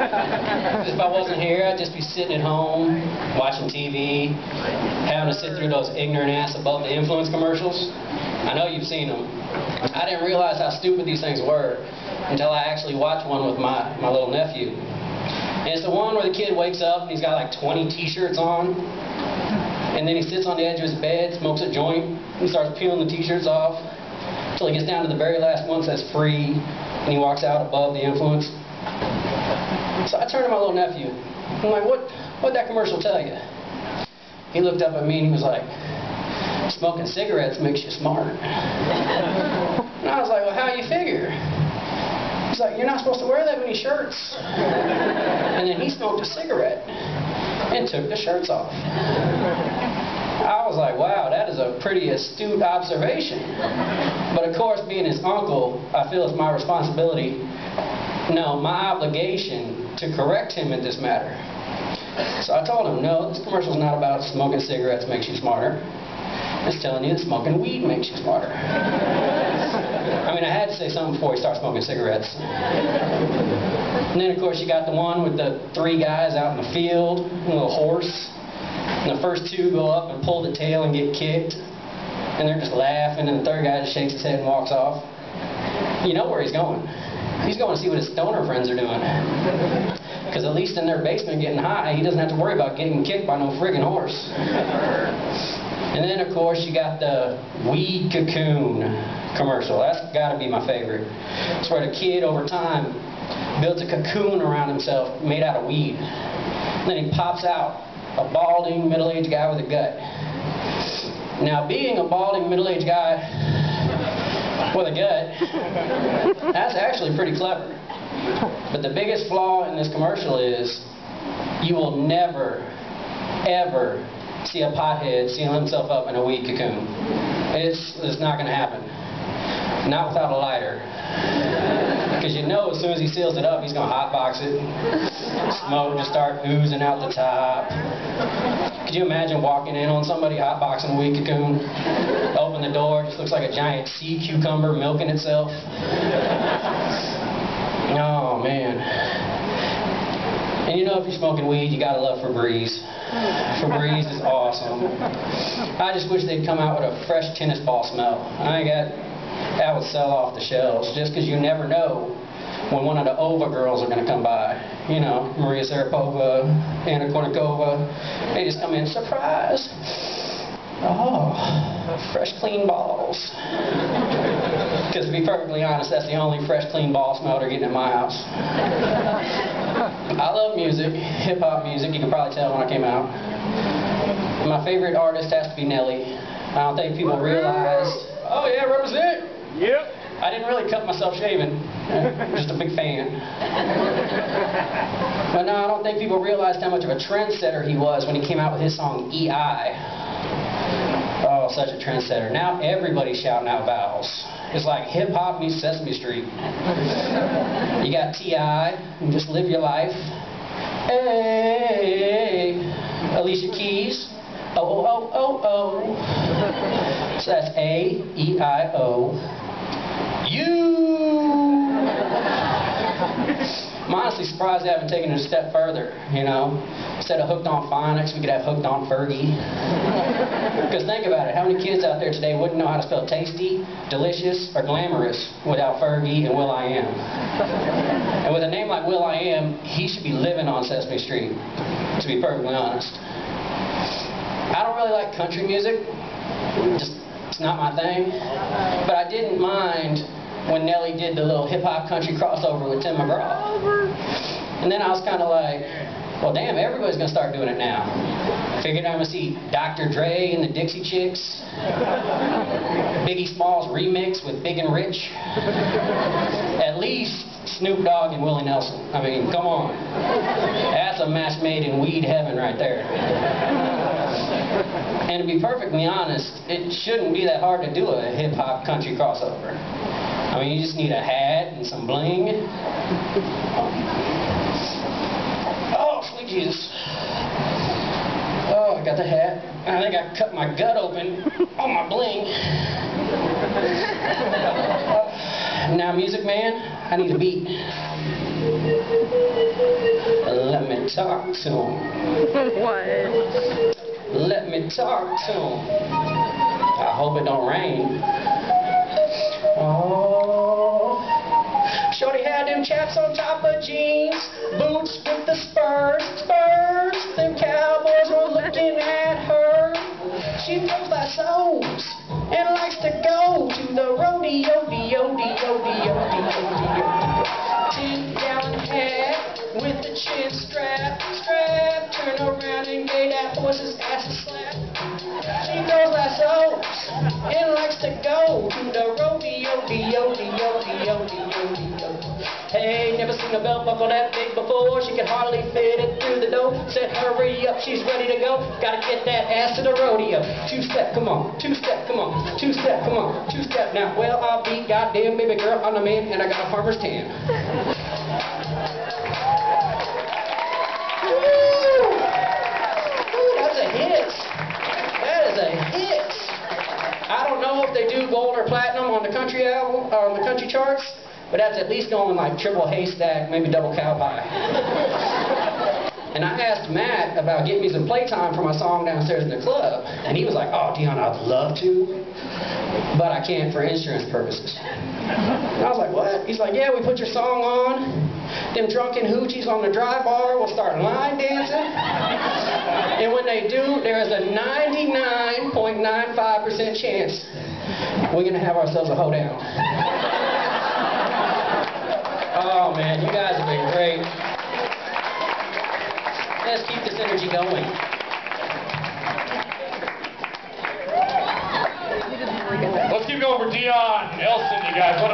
If I wasn't here, I'd just be sitting at home, watching TV, having to sit through those ignorant-ass Above the Influence commercials. I know you've seen them. I didn't realize how stupid these things were until I actually watched one with my little nephew. And it's the one where the kid wakes up and he's got like 20 t-shirts on, and then he sits on the edge of his bed, smokes a joint, and starts peeling the t-shirts off until he gets down to the very last one that says free, and he walks out above the influence. So I turned to my little nephew. I'm like, what'd that commercial tell you? He looked up at me and he was like, smoking cigarettes makes you smart. And I was like, well, how do you figure? He's like, you're not supposed to wear that many shirts. And then he smoked a cigarette and took the shirts off. I was like, wow, that is a pretty astute observation. But of course, being his uncle, I feel it's my responsibility, no, my obligation to correct him in this matter. So I told him, no, this commercial's not about smoking cigarettes makes you smarter. It's telling you that smoking weed makes you smarter. I mean, I had to say something before he started smoking cigarettes. And then, of course, you got the one with the 3 guys out in the field, a little horse. And the first 2 go up and pull the tail and get kicked. And they're just laughing, and the 3rd guy just shakes his head and walks off. You know where he's going. He's going to see what his stoner friends are doing. Because at least in their basement getting high, he doesn't have to worry about getting kicked by no friggin' horse. And then, of course, you got the weed cocoon commercial. That's got to be my favorite. It's where the kid, over time, builds a cocoon around himself made out of weed. And then he pops out, a balding, middle-aged guy with a gut. Now, being a balding, middle-aged guy with a gut, that's actually pretty clever. But the biggest flaw in this commercial is you will never, ever see a pothead seal himself up in a weed cocoon. It's not going to happen. Not without a lighter. Because you know as soon as he seals it up, he's going to hotbox it. Smoke just start oozing out the top. Could you imagine walking in on somebody hotboxing a weed cocoon? Open the door, it just looks like a giant sea cucumber milking itself. Oh, man. And you know, if you're smoking weed, you gotta love Febreze. Febreze is awesome. I just wish they'd come out with a fresh tennis ball smell. That would sell off the shelves, just because you never know when one of the OVA girls are going to come by. You know, Maria Sarapova, Anna Kournikova. They just come in, surprise! Oh, fresh, clean balls. Because to be perfectly honest, that's the only fresh, clean ball smell they're getting in my house. I love music, hip-hop music. You can probably tell when I came out. My favorite artist has to be Nelly. I don't think people realize. Oh yeah, represent. Yep. I didn't really cut myself shaving. Just a big fan. But no, I don't think people realized how much of a trendsetter he was when he came out with his song E.I. Oh, such a trendsetter. Now everybody's shouting out vowels. It's like hip-hop meets Sesame Street. You got T.I., you just live your life. Hey, Alicia Keys. Oh, oh, oh, oh. So that's A-E-I-O. You. I'm honestly surprised they haven't taken it a step further, you know. Instead of hooked on phonics, we could have hooked on Fergie. Because think about it, how many kids out there today wouldn't know how to spell tasty, delicious, or glamorous without Fergie and Will.I.am? And with a name like Will.I.am, he should be living on Sesame Street, to be perfectly honest. I don't really like country music. It's not my thing. But I didn't mind when Nelly did the little hip-hop country crossover with Tim McGraw. And then I was kind of like, well, damn, everybody's going to start doing it now. Figured I'm going to see Dr. Dre and the Dixie Chicks. Biggie Smalls remix with Big and Rich. At least Snoop Dogg and Willie Nelson. I mean, come on. That's a match made in weed heaven right there. And to be perfectly honest, it shouldn't be that hard to do a hip-hop country crossover. I mean, you just need a hat and some bling. Oh, sweet Jesus. Oh, I got the hat. I think I cut my gut open on my bling. Now, music man, I need a beat. let me talk to him. What? Let me talk to him. I hope it don't rain. Oh, shorty had them chaps on top of jeans, boots with the spurs. Them cowboys were looking at her. She throws like souls and likes to go to the rodeo, $10-gallon hat with the chin strap. Turn around and gave that horse's ass a slap. She throws like souls and likes to go to the rodeo, Hey, never seen a belt buckle that big before. She can hardly fit it through the door. Said hurry up, she's ready to go. Gotta get that ass to the rodeo. Two-step, come on. Two-step, come on. Two-step, come on. Two-step now. Well, I'll be goddamn baby girl, I'm the man, and I got a farmer's tan. That's a hit. That is a hit. I don't know if they do gold or platinum on the country album, on the country charts, but that's at least going like triple haystack, maybe double cow pie. And I asked Matt about getting me some playtime for my song downstairs in the club, and he was like, "Oh, Dion, I'd love to, but I can't for insurance purposes." And I was like, "What?" He's like, "Yeah, we put your song on, them drunken hoochies on the dry bar will start line dancing, and when they do, there is a 99.95% chance we're going to have ourselves a hoedown." Oh man, you guys have been great. Let's keep this energy going. Let's keep going for Dion Nelson, you guys. What a